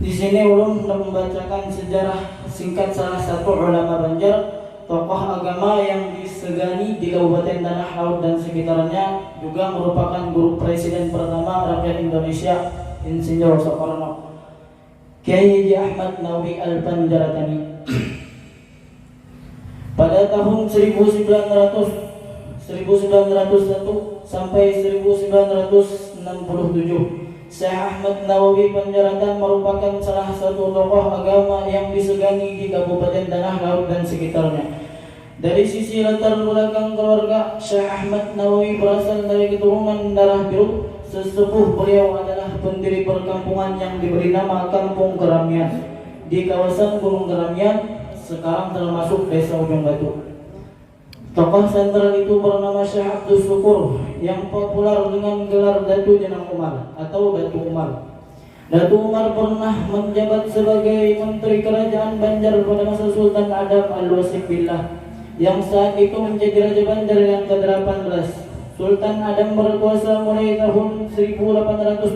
Di sini ulun membacakan sejarah singkat salah satu ulama Banjar, tokoh agama yang disegani di Kabupaten Tanah Laut dan sekitarnya, juga merupakan guru presiden pertama rakyat Indonesia, Insinyur Soekarno, Kiai Haji Ahmad Nawawi Al-Banjaratani. Pada tahun 1901 sampai 1967, Syekh Ahmad Nawawi Banjaratan merupakan salah satu tokoh agama yang disegani di Kabupaten Tanah Laut dan sekitarnya. Dari sisi latar belakang keluarga, Syekh Ahmad Nawawi berasal dari keturunan darah biru. Sesepuh beliau adalah pendiri perkampungan yang diberi nama Kampung Keramian di kawasan Gunung Keramian, sekarang termasuk Desa Ujung Batu. Tokoh sentral itu bernama Syekh Abdul Syukur yang populer dengan gelar Datu Jenang Umar atau Datu Umar. Datu Umar pernah menjabat sebagai Menteri Kerajaan Banjar pada masa Sultan Adam Al-Wasif Billah yang saat itu menjadi Raja Banjar yang ke-18. Sultan Adam berkuasa mulai tahun 1825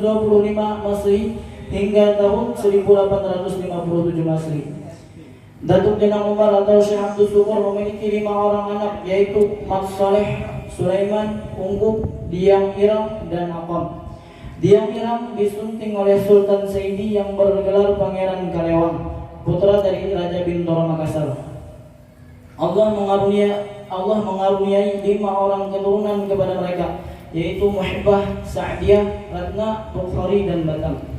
Masehi hingga tahun 1857 Masehi. Datuk Jenang Umar atau Syekh Abdul Syukur memiliki 5 orang anak, yaitu Mat Saleh, Sulaiman, Ungkup, Diang Iram, dan Akam. Diang Iram disunting oleh Sultan Saidi yang bergelar Pangeran Kalewang, putra dari Raja Bintoro Makassar. Allah mengaruniai 5 orang keturunan kepada mereka, yaitu Muhibbah, Sa'diyah, Ratna, Bukhari, dan Batam.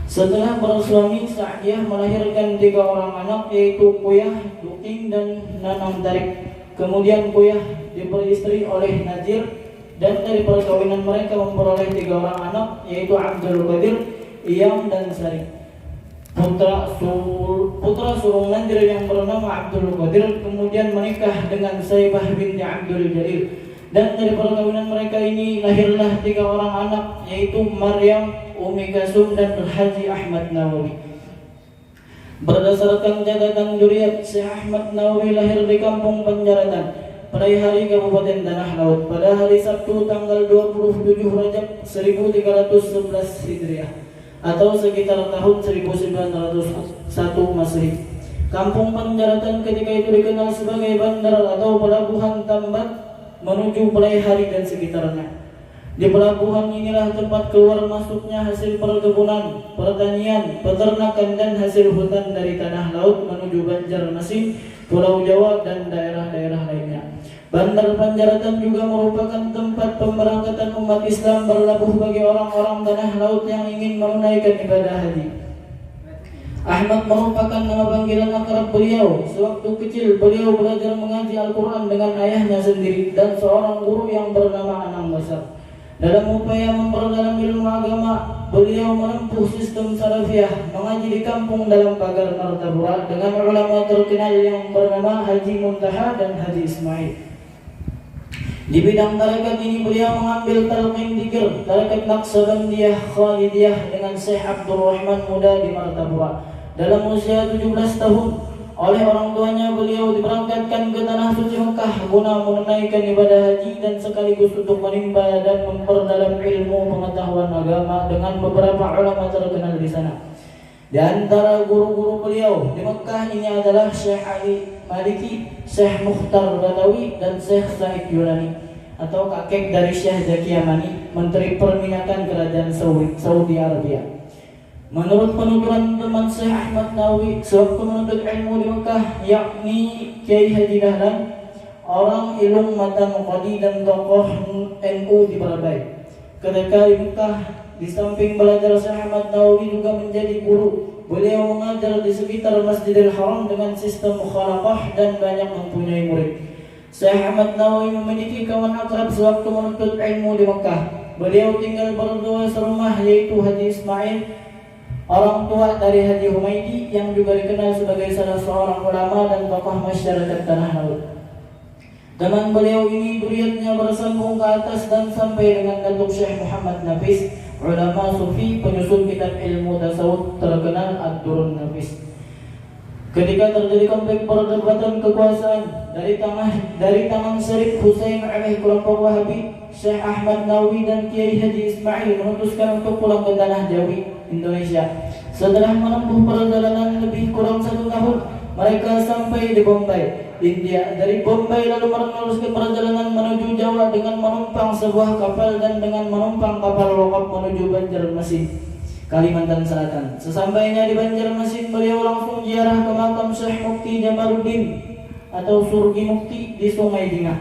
Setelah bersuami, Sa'diyah melahirkan 3 orang anak, yaitu Kuyah, Duking, dan Nanang Tarik. Kemudian Kuyah diberi istri oleh Najir, dan dari perkawinan mereka memperoleh 3 orang anak, yaitu Abdul Qadir, Iyam, dan Sari. Putra sulung Najir yang bernama Abdul Qadir kemudian menikah dengan Saibah binti Abdul Jalil. Dan dari perkawinan mereka ini lahirlah 3 orang anak, yaitu Maryam, Umi Kasum, dan Haji Ahmad Nawawi. Berdasarkan catatan Juriyat, Syekh Ahmad Nawawi lahir di Kampung Banjaratan, Praihari, Kabupaten Tanah Laut, pada hari Sabtu tanggal 27 Rajab 1311 Hijriah atau sekitar tahun 1901 Masehi. Kampung Banjaratan ketika itu dikenal sebagai bandar atau pelabuhan tambat menuju Praihari dan sekitarnya. Di pelabuhan inilah tempat keluar masuknya hasil perkebunan, pertanian, peternakan, dan hasil hutan dari tanah laut menuju Banjarmasin, Pulau Jawa, dan daerah-daerah lainnya. Bandar Banjaratan juga merupakan tempat pemberangkatan umat Islam berlabuh bagi orang-orang tanah laut yang ingin menunaikan ibadah haji. Ahmad merupakan nama panggilan akrab beliau. Sewaktu kecil beliau belajar mengaji Al-Quran dengan ayahnya sendiri dan seorang guru yang bernama Anang Basar. Dalam upaya memperdalam ilmu agama, beliau menempuh sistem salafiyah, mengaji di kampung dalam pagar Martapura dengan ulama terkenal yang bernama Haji Muntaha dan Haji Ismail. Di bidang tarekat ini beliau mengambil talqin dzikir, tarekat Naqsabandiyah Khalidiyah dengan Syekh Abdul Rahman Muda di Martapura. Dalam usia 17 tahun, oleh orang tuanya beliau diberangkatkan ke tanah suci Mekah guna menunaikan ibadah haji dan sekaligus untuk menimba dan memperdalam ilmu pengetahuan agama dengan beberapa ulama terkenal di sana. Di antara guru-guru beliau di Mekah ini adalah Syekh Ali Maliki, Syekh Mukhtar Batawi, dan Syekh Said Yunani atau kakek dari Syekh Zaki Yamani, Menteri Perminakan Kerajaan Saudi Arabia. Menurut penuturan teman Syekh Ahmad Nawawi sewaktu menuntut ilmu di Mekah, yakni Kiai Haji Dahlan, orang ilung mata muqaddi dan tokoh NU di Barabai. Ketika di Mekah, di samping belajar, Syekh Ahmad Nawawi juga menjadi guru. Beliau mengajar di sekitar Masjidil Haram dengan sistem mukhalafah dan banyak mempunyai murid. Syekh Ahmad Nawawi memiliki kawan akrab sewaktu menuntut ilmu di Mekah. Beliau tinggal berdua serumah, yaitu Haji Ismail, orang tua dari Haji Humaydi yang juga dikenal sebagai salah seorang ulama dan tokoh masyarakat Tanah Laut. Teman beliau ini duriatnya bersambung ke atas dan sampai dengan Datuk Syekh Muhammad Nafis, ulama sufi penyusun kitab ilmu tasawuf terkenal Ad-Durrun Nafis. Ketika terjadi konflik perdebatan kekuasaan dari tangan Syarif Hussein alaih kelompok Wahabi, Syekh Ahmad Nawawi dan Kiai Haji Ismail memutuskan untuk pulang ke tanah Jawi, Indonesia. Setelah menempuh perjalanan lebih kurang 1 tahun, mereka sampai di Bombay, India. Dari Bombay lalu meneruskan perjalanan menuju Jawa dengan menumpang sebuah kapal dan dengan menumpang kapal lokop menuju Banjarmasin, Kalimantan Selatan. Sesampainya di Banjarmasin, beliau langsung ziarah ke makam Syekh Mufti Jamaluddin atau Surgi Mufti di Sungai Dingah.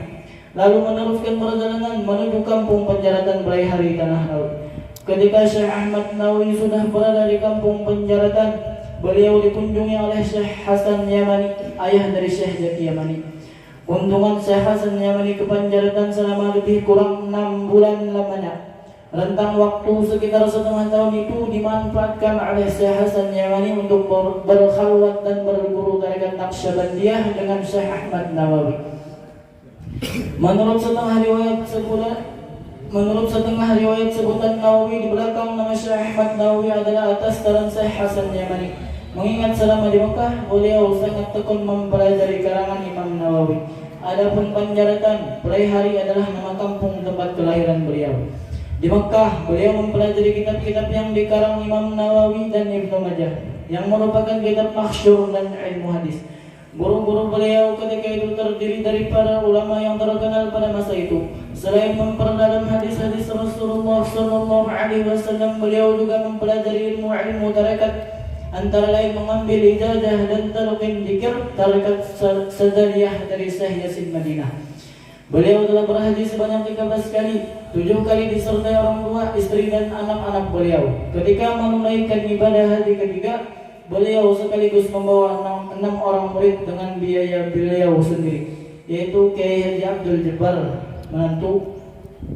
Lalu meneruskan perjalanan menuju kampung Penjaratan Beraihari Tanah Laut. Ketika Syekh Ahmad Nawawi sudah berada di kampung Penjaratan, beliau dikunjungi oleh Syekh Hasan Yamani, ayah dari Syekh Zaki Yamani. Kunjungan Syekh Hasan Yamani ke Penjaratan selama lebih kurang 6 bulan lamanya. Rentang waktu sekitar setengah tahun itu dimanfaatkan oleh Syekh Hasan Yamani untuk berkhalwat dan berguru tarekat Naqsyabandiyah dengan Syekh Ahmad Nawawi. Menurut setengah riwayat sebutan Nawawi di belakang nama Syekh Ahmad Nawawi adalah atas saran Syekh Hasan Yamani. Mengingat selama di Mekah, beliau sangat tekun mempelajari karangan Imam Nawawi. Adapun Penjaratan Beraihari adalah nama kampung tempat kelahiran beliau. Di Mekah, beliau mempelajari kitab-kitab yang dikarang Imam Nawawi dan Ibnu Majah, yang merupakan kitab masyhur dan ilmu hadis. Guru-guru beliau ketika itu terdiri dari para ulama yang terkenal pada masa itu. Selain memperdalam hadis-hadis Rasulullah SAW, beliau juga mempelajari ilmu-ilmu tarekat, antara lain mengambil ijazah dan talqin dzikir tarekat Sadariyah dari Syekh Yasin Madinah. Beliau telah berhaji sebanyak 13 kali, 7 kali disertai orang tua, istri dan anak-anak beliau. Ketika menunaikan ibadah haji ketiga, beliau sekaligus membawa 6 orang murid dengan biaya beliau sendiri, yaitu Kiai Haji Abdul Jabbar, menantu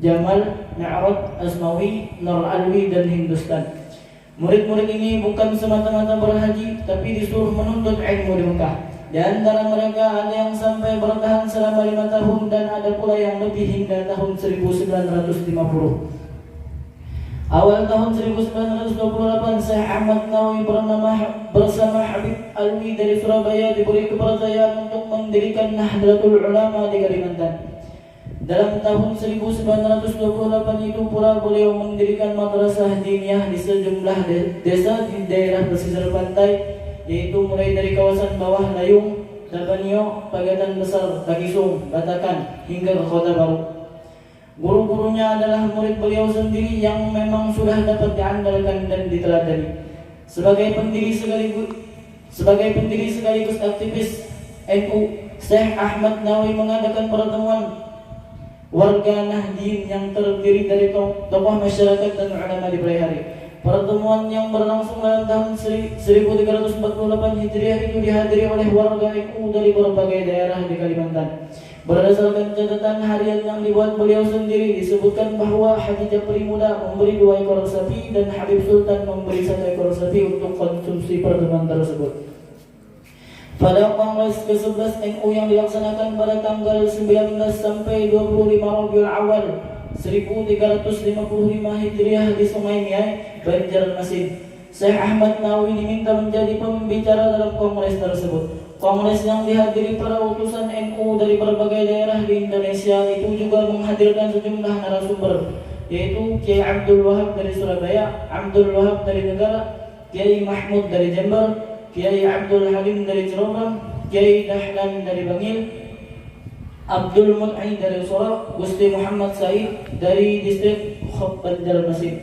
Jamal, Mi'raj, Asmawi, Nur Alwi dan Hindustan. Murid-murid ini bukan semata-mata berhaji, tapi disuruh menuntut ilmu di Mekah. Di antara mereka ada yang sampai bertahan selama 5 tahun dan ada pula yang lebih hingga tahun 1950. Awal tahun 1928, Syekh Ahmad Nawawi bersama Habib Alwi dari Surabaya diberi kepercayaan untuk mendirikan Nahdlatul Ulama di Kalimantan. Dalam tahun 1928 itu pula beliau mendirikan madrasah diniyah di sejumlah desa di daerah pesisir pantai, yaitu mulai dari kawasan bawah Layung, Tabanio, Pagatan Besar, Takisung, Batakan, hingga ke Kota Baru. Guru-gurunya adalah murid beliau sendiri yang memang sudah dapat diandalkan dan diteladani. Sebagai pendiri sekaligus aktivis NU, Syekh Ahmad Nawawi mengadakan pertemuan warga Nahdien yang terdiri dari tokoh masyarakat dan ulama di Beraihari. Pertemuan yang berlangsung dalam tahun 1348 Hijriah itu dihadiri oleh warga NU dari berbagai daerah di Kalimantan. Berdasarkan catatan harian yang dibuat beliau sendiri, disebutkan bahwa Haji Japri Muda memberi 2 ekor sapi dan Habib Sultan memberi 1 ekor sapi untuk konsumsi pertemuan tersebut. Pada Kongres ke-11 NU yang dilaksanakan pada tanggal 19 sampai 25 Rabiul Awal 1355 Hijriah di Sungai Miai, Banjarmasin, Syekh Ahmad Nawawi diminta menjadi pembicara dalam kongres tersebut. Kongres yang dihadiri para utusan NU dari berbagai daerah di Indonesia itu juga menghadirkan sejumlah narasumber, yaitu Kiai Abdul Wahab dari Surabaya, Abdul Wahab dari Negara, Kiai Mahmud dari Jember, Kiai Abdul Halim dari Cirebon, Kiai Dahlan dari Bangil, Abdul Mut'i dari Sorok, Gusti Muhammad Said dari distrik Banjarmasin,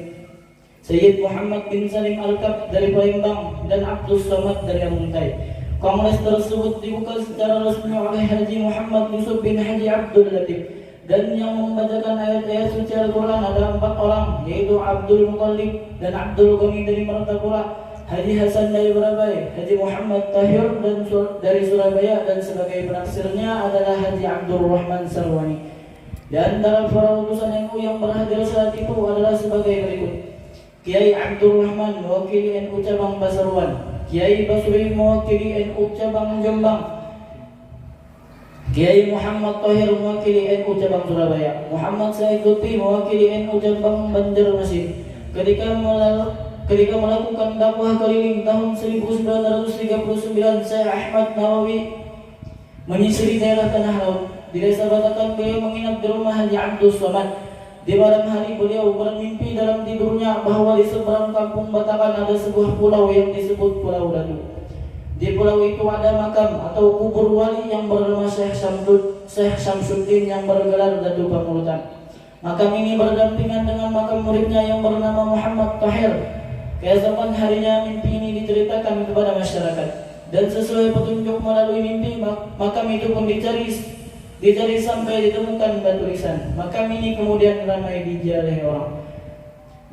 Sayyid Muhammad bin Salim Al-Kab dari Palembang, dan Abdul Samad dari Amuntai. Kongres tersebut dibuka secara resmi oleh Haji Muhammad Yusuf bin Haji Abdul Latif, dan yang membacakan ayat-ayat suci Al-Quran ada 4 orang, yaitu Abdul Muttalib dan Abdul Ghani dari Martapura, Haji Hasan dari Barabai, Haji Muhammad Tahir dan dari Surabaya, dan sebagai penaksirnya adalah Haji Abdul Rahman Sarwani. Di antara para utusan NU yang berhadir saat itu adalah sebagai berikut: Kiai Abdul Rahman mewakili NU cabang Pasuruan, Kiai Basri mewakili NU cabang Jombang, Kiai Muhammad Tahir mewakili NU cabang Surabaya, Muhammad Said Lutfi mewakili NU cabang Banjarmasin. ketika melakukan dakwah keliling tahun 1939, Syekh Ahmad Nawawi menyisiri daerah Tanah Laut. Di desa Batakan beliau menginap di rumah Haji Abdus Somad. Di malam hari beliau bermimpi dalam tidurnya bahwa di seberang kampung Batakan ada sebuah pulau yang disebut Pulau Datu. Di pulau itu ada makam atau kubur wali yang bernama Syekh Syamsuddin yang bergelar Datu Pangulutan. Makam ini berdampingan dengan makam muridnya yang bernama Muhammad Tahir. Keesokan harinya mimpi ini diceritakan kepada masyarakat, dan sesuai petunjuk melalui mimpi makam itu pun dicari sampai ditemukan batu lisan. Makam ini kemudian ramai diziarahi orang.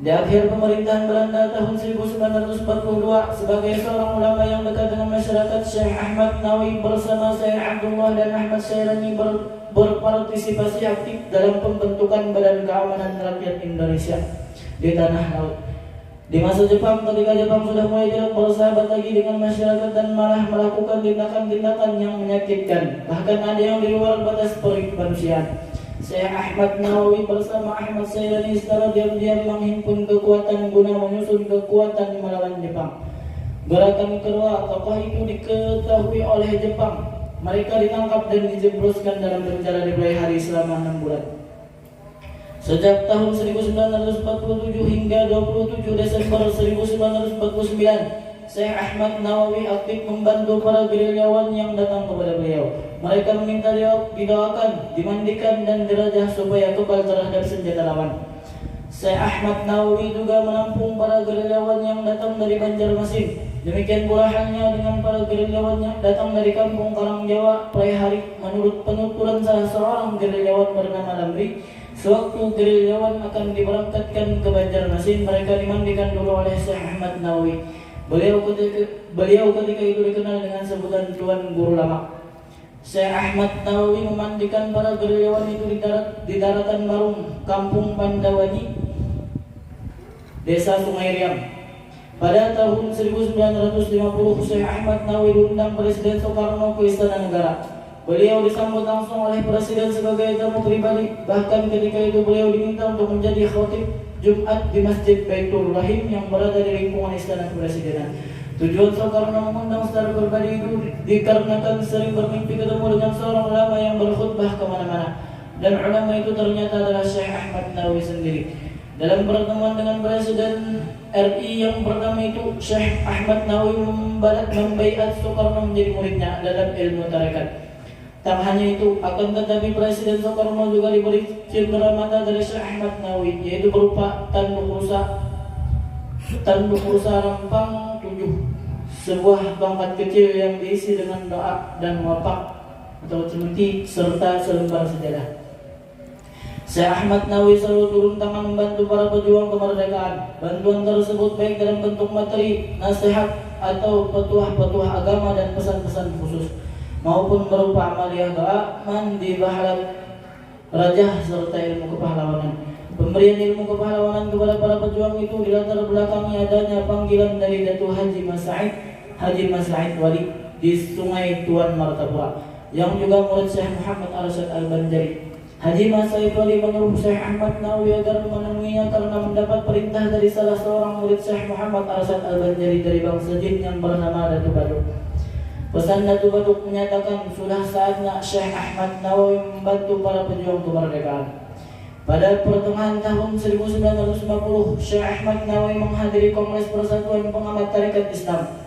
Di akhir pemerintahan Belanda tahun 1942, sebagai seorang ulama yang dekat dengan masyarakat, Syekh Ahmad Nawawi bersama Syekh Abdullah dan Ahmad Syairani berpartisipasi aktif dalam pembentukan Badan Keamanan Rakyat Indonesia di Tanah Laut. Di masa Jepang, ketika Jepang sudah mulai tidak bersahabat lagi dengan masyarakat dan malah melakukan tindakan-tindakan yang menyakitkan, bahkan ada yang di luar batas kemanusiaan, Syekh Ahmad Nawawi bersama Ahmad Syairani secara diam-diam menghimpun kekuatan guna menyusun kekuatan melawan Jepang. Gerakan kedua tokoh itu diketahui oleh Jepang. Mereka ditangkap dan dijebloskan dalam penjara di Blaihari selama 6 bulan. Sejak tahun 1947 hingga 27 Desember 1949, Syekh Ahmad Nawawi aktif membantu para gerilyawan yang datang kepada beliau. Mereka meminta didoakan, dimandikan, dan dirajah supaya kebal terhadap senjata lawan. Syekh Ahmad Nawawi juga menampung para gerilyawan yang datang dari Banjarmasin. Demikian pula halnya dengan para gerilyawan yang datang dari kampung Karang Jawa, Praihari. Menurut penuturan salah seorang gerilyawan bernama Lamri, sewaktu gerilyawan akan diberangkatkan ke Banjarmasin, mereka dimandikan dulu oleh Syekh Ahmad Nawawi. Beliau ketika itu dikenal dengan sebutan Tuan Guru Lama. Syekh Ahmad Nawawi memandikan para gerilyawan itu di daratan Marung, Kampung Pandawani, Desa Sungai Riam. Pada tahun 1950, Syekh Ahmad Nawawi diundang Presiden Soekarno ke Istana Negara. Beliau disambut langsung oleh Presiden sebagai tamu pribadi. Bahkan ketika itu beliau diminta untuk menjadi khatib Jumat di Masjid Baitur Rahim yang berada di lingkungan Istana Kepresidenan. Tujuan Soekarno mengundang secara pribadi itu dikarenakan sering bermimpi ketemu dengan seorang ulama yang berkhutbah kemana-mana, dan ulama itu ternyata adalah Syekh Ahmad Nawawi sendiri. Dalam pertemuan dengan Presiden RI yang pertama itu, Syekh Ahmad Nawawi membaiat Soekarno menjadi muridnya dalam ilmu tarekat. Tak hanya itu, akan tetapi Presiden Soekarno juga diberi cindera mata dari Syekh Ahmad Nawawi, yaitu berupa tanduk rusa rampang 7, sebuah tongkat kecil yang diisi dengan doa dan wapak atau cemeti serta selembar sejadah. Syekh Ahmad Nawawi selalu turun tangan membantu para pejuang kemerdekaan. Bantuan tersebut baik dalam bentuk materi, nasihat, atau petuah-petuah agama dan pesan-pesan khusus, maupun berupa amaliah doa, mandi, bahalat, rajah, serta ilmu kepahlawanan. Pemberian ilmu kepahlawanan kepada para pejuang itu dilatar belakangi adanya panggilan dari Datuk Haji Mas Said Wali di Sungai Tuan Martapura, yang juga murid Syekh Muhammad Arsyad Al-Banjari. Haji Mas Said Wali menyuruh Syekh Ahmad Nawawi agar menemuinya karena mendapat perintah dari salah seorang murid Syekh Muhammad Arsyad Al-Banjari dari bangsa Jin yang bernama Datu Baduk. Pesan Datu Baduk menyatakan sudah saatnya Syekh Ahmad Nawawi membantu para pejuang kemerdekaan. Pada pertengahan tahun 1950, Syekh Ahmad Nawawi menghadiri Kongres Persatuan Pengamat Tarekat Islam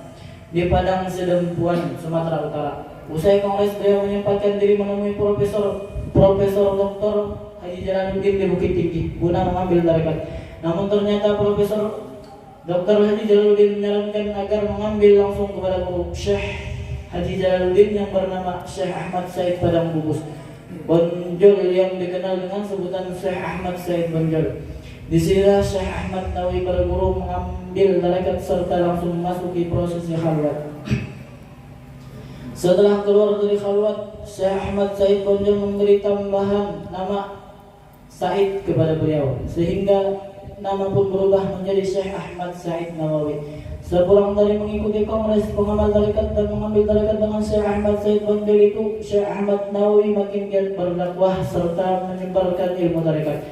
di Padang Sedempuan, Sumatera Utara. Usai kongres, beliau menyempatkan diri menemui Profesor Dr. Haji Jalaluddin di Bukit Tinggi guna mengambil tarekat. Namun ternyata Profesor Dr. Haji Jalaluddin menyarankan agar mengambil langsung kepada guru Syekh Haji Jalaluddin yang bernama Syekh Ahmad Said Padang Bubus Bonjol, yang dikenal dengan sebutan Syekh Ahmad Said Bonjol. Di sinilah Syekh Ahmad Nawawi berguru, mengambil tarekat serta langsung memasuki prosesi khalwat. Setelah keluar dari khalwat, Syekh Ahmad Said Bonjol memberi tambahan nama Said kepada beliau, sehingga nama pun berubah menjadi Syekh Ahmad Said Nawawi. Sepulang dari mengikuti kongres pengamal tarekat dan mengambil tarekat dengan Syekh Ahmad Said Bonjol itu, Syekh Ahmad Nawawi makin giat berdakwah serta menyebarkan ilmu tarekat.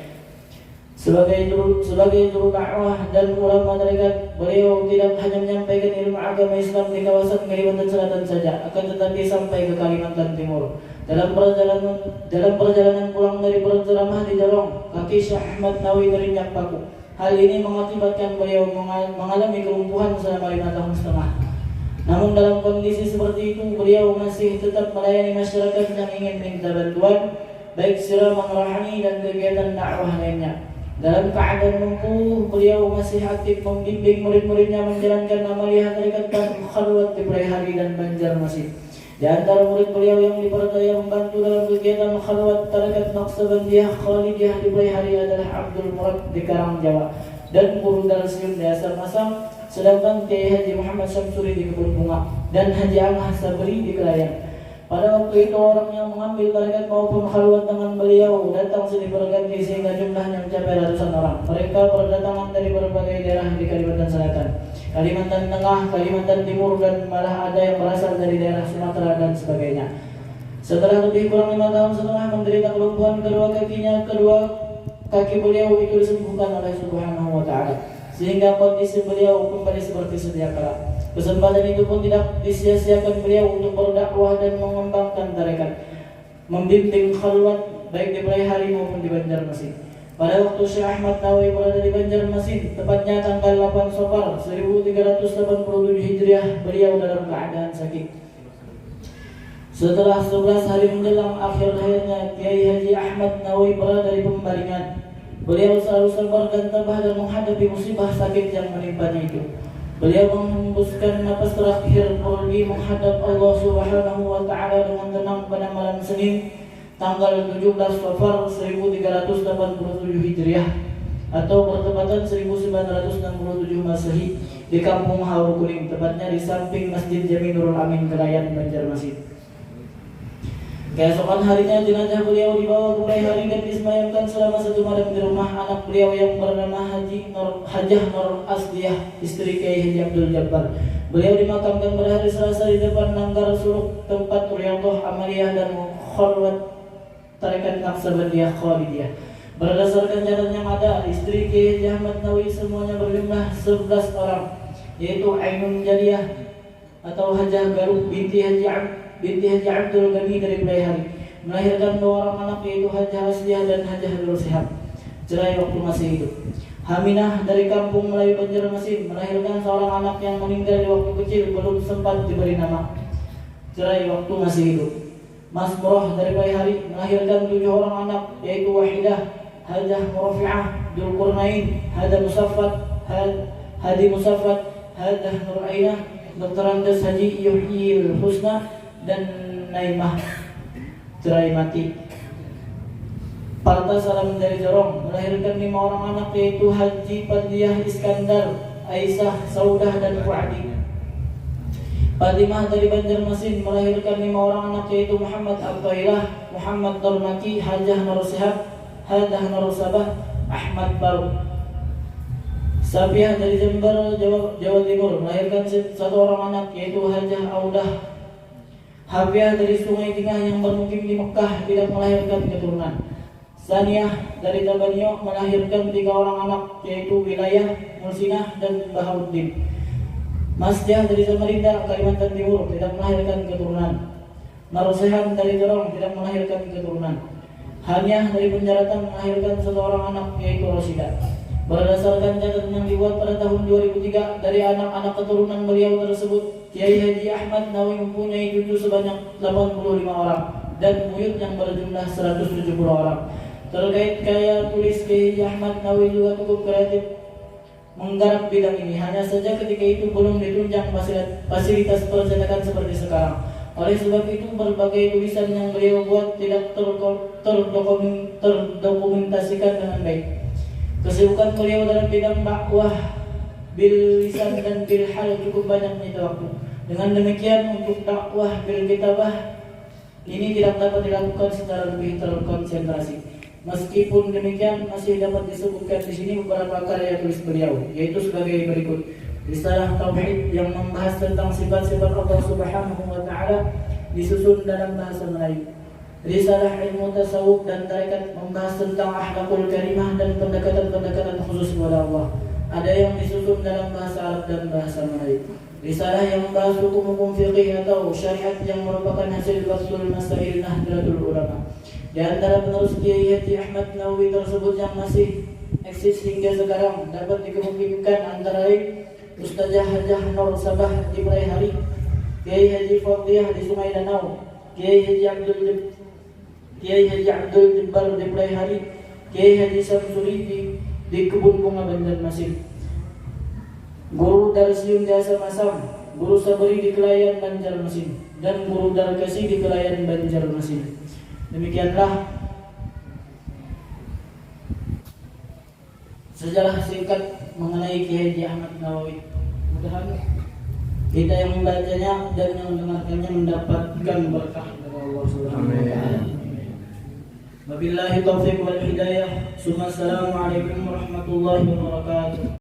Sebagai juru dakwah dan ulama tarekat, beliau tidak hanya menyampaikan ilmu agama Islam di kawasan Kalimantan Selatan saja, akan tetapi sampai ke Kalimantan Timur. Dalam perjalanan pulang dari berceramah di Jarong, kaki Syekh Ahmad Nawawi terinjak paku. Hal ini mengakibatkan beliau mengalami kelumpuhan selama 5 tahun setengah. Namun dalam kondisi seperti itu, beliau masih tetap melayani masyarakat yang ingin minta bantuan, baik siraman rohani dan kegiatan dakwah lainnya. Dalam keadaan lumpuh, beliau masih aktif membimbing murid-muridnya menjalankan amaliyah tarekat khalwat di Praihari dan Banjarmasin. Di antara murid beliau yang dipercaya membantu dalam kegiatan khalwat tarekat Naqsabandiyah Khalidiyah di Praihari adalah Abdul Murad di Karang Jawa dan Guru Darsiun di Asar Masang, sedangkan Kiai Haji Muhammad Syamsuri di Kebun Bunga dan Haji Angah Sabri di Kelayan. Pada waktu itu orang yang mengambil tarekat maupun khalwat dengan beliau datang silih berganti sehingga jumlahnya mencapai ratusan orang. Mereka berdatangan dari berbagai daerah di Kalimantan Selatan, Kalimantan Tengah, Kalimantan Timur, dan malah ada yang berasal dari daerah Sumatera dan sebagainya. Setelah lebih kurang 5 tahun setengah menderita kelumpuhan kedua kaki beliau itu disembuhkan oleh Subhanahu wa Ta'ala, sehingga kondisi beliau kembali seperti sedia kala. Kesempatan itu pun tidak disia-siakan beliau untuk berdakwah dan mengembangkan tarekat, membimbing khalwat baik di Praihari maupun di Banjarmasin. Pada waktu Syekh Ahmad Nawawi berada di Banjarmasin, tepatnya tanggal 8 Safar 1387 Hijriah, beliau dalam keadaan sakit. Setelah 11 hari menjelang akhir hayatnya, Kiai Haji Ahmad Nawawi berada di Pembalingan. Beliau selalu sabar dan tabah dan menghadapi musibah sakit yang menimpanya itu. Beliau menghembuskan napas terakhir pergi menghadap Allah Subhanahu wa Ta'ala dengan tenang pada malam Senin tanggal 17 Safar 1387 Hijriah atau bertepatan 1967 Masehi di Kampung Haur Kuning, tepatnya di samping Masjid Jami Nurul Amin, Kelayan, Banjarmasin. Keesokan harinya jenazah beliau dibawa ke Praihari dan disemayamkan selama 1 malam di rumah anak beliau yang bernama Hajah Nur Asdiyah, istri Kiai Haji Abdul Jabbar. Beliau dimakamkan pada hari Selasa di depan Nanggar Suluk, tempat Riyadhah Amaliyah dan Khalwat tarekat Naqsabandiyah Khalidiyah. Berdasarkan catatan yang ada, istri Kiai Haji Ahmad Nawawi semuanya berjumlah 11 orang, yaitu Ainun Jadiyah atau Hajah Garuk binti Haji Abdul Ghani dari Praihari, melahirkan 2 orang anak, yaitu Hajah Asliah dan Hajah Nur Sihab, cerai waktu masih hidup. Haminah dari Kampung Melayu Banjarmasin, melahirkan 1 anak yang meninggal di waktu kecil belum sempat diberi nama, cerai waktu masih hidup. Mas Murah dari Praihari, melahirkan 7 orang anak, yaitu Wahidah, Hajah Murafi'ah, Dzulqurnain, Hadi Musaffat, Hajah Nur Ainah, Dr. Andes Haji Yuhyil Husna, dan Naimah, cerai mati. Parta Salam dari Jorong, melahirkan 5 orang anak, yaitu Haji Padiyah Iskandar, Aisyah, Saudah, dan Fuadi. Fatimah dari Banjarmasin, melahirkan 5 orang anak, yaitu Muhammad Abdullah, Muhammad Darmaki, Hajah Nur Sihab, Hajah Nur Sabah, Ahmad Baru. Sabiah dari Jember, Jawa Timur, melahirkan 1 orang anak, yaitu Hajah Audah. Hafiah dari Sungai Tingah yang bermukim di Mekah tidak melahirkan keturunan. Saniyah dari Tabaniyah melahirkan 3 orang anak, yaitu Wilayah, Mulsinah, dan Bahauddin. Masjah dari Samarinda, Kalimantan Timur tidak melahirkan keturunan. Narusehan dari Jorong tidak melahirkan keturunan. Hanyah dari Penjaratan melahirkan 1 orang anak, yaitu Rosida. Berdasarkan catatan yang dibuat pada tahun 2003, dari anak-anak keturunan beliau tersebut, Kiai Haji Ahmad Nawawi mempunyai cucu sebanyak 85 orang dan buyut yang berjumlah 170 orang. Terkait karya tulis Kiai Haji Ahmad Nawawi juga cukup kreatif menggarap bidang ini, hanya saja ketika itu belum ditunjang fasilitas percetakan seperti sekarang. Oleh sebab itu, berbagai tulisan yang beliau buat tidak terdokumentasikan dengan baik. Kesibukan beliau dalam bidang dakwah bil lisan dan bil hal cukup banyak menyita waktu. Dengan demikian, untuk dakwah bil kitabah ini tidak dapat dilakukan secara lebih terkonsentrasi. Meskipun demikian, masih dapat disebutkan di sini beberapa karya tulis beliau, yaitu sebagai berikut: Risalah Tauhid yang membahas tentang sifat-sifat Allah Subhanahu wa Ta'ala disusun dalam bahasa Melayu. Risalah ilmu tasawuf dan tarekat membahas tentang akhlakul karimah dan pendekatan-pendekatan khusus kepada Allah. Ada yang disusun dalam bahasa Arab dan bahasa Melayu. Risalah yang membahas hukum-hukum fikih atau syariat yang merupakan hasil basul masail Nahdlatul Ulama. Di antara penerus Kiai Haji Ahmad Nawawi tersebut yang masih eksis hingga sekarang dapat dikemungkinkan antara lain Ustazah Hajah Nur Sabah di Peraihari, Kiai Haji Fadliyah di Sungai Danau, Kiai Haji Abdul Jabbar di Peraihari, Kiai Haji Samsuri di Kebun Bunga Banjarmasin, Guru Darsium Jasa Masam, Guru Sabri di Kelayan Banjarmasin, dan Guru Darkasi di Kelayan Banjarmasin. Demikianlah sejarah singkat mengenai Kiai Haji Ahmad Nawawi. Mudah-mudahan kita yang membacanya dan yang mendengarkannya mendapatkan berkah dari Allah Subhanahu wa taala. Wabillahi taufiq wal hidayah. Assalamualaikum warahmatullahi wabarakatuh.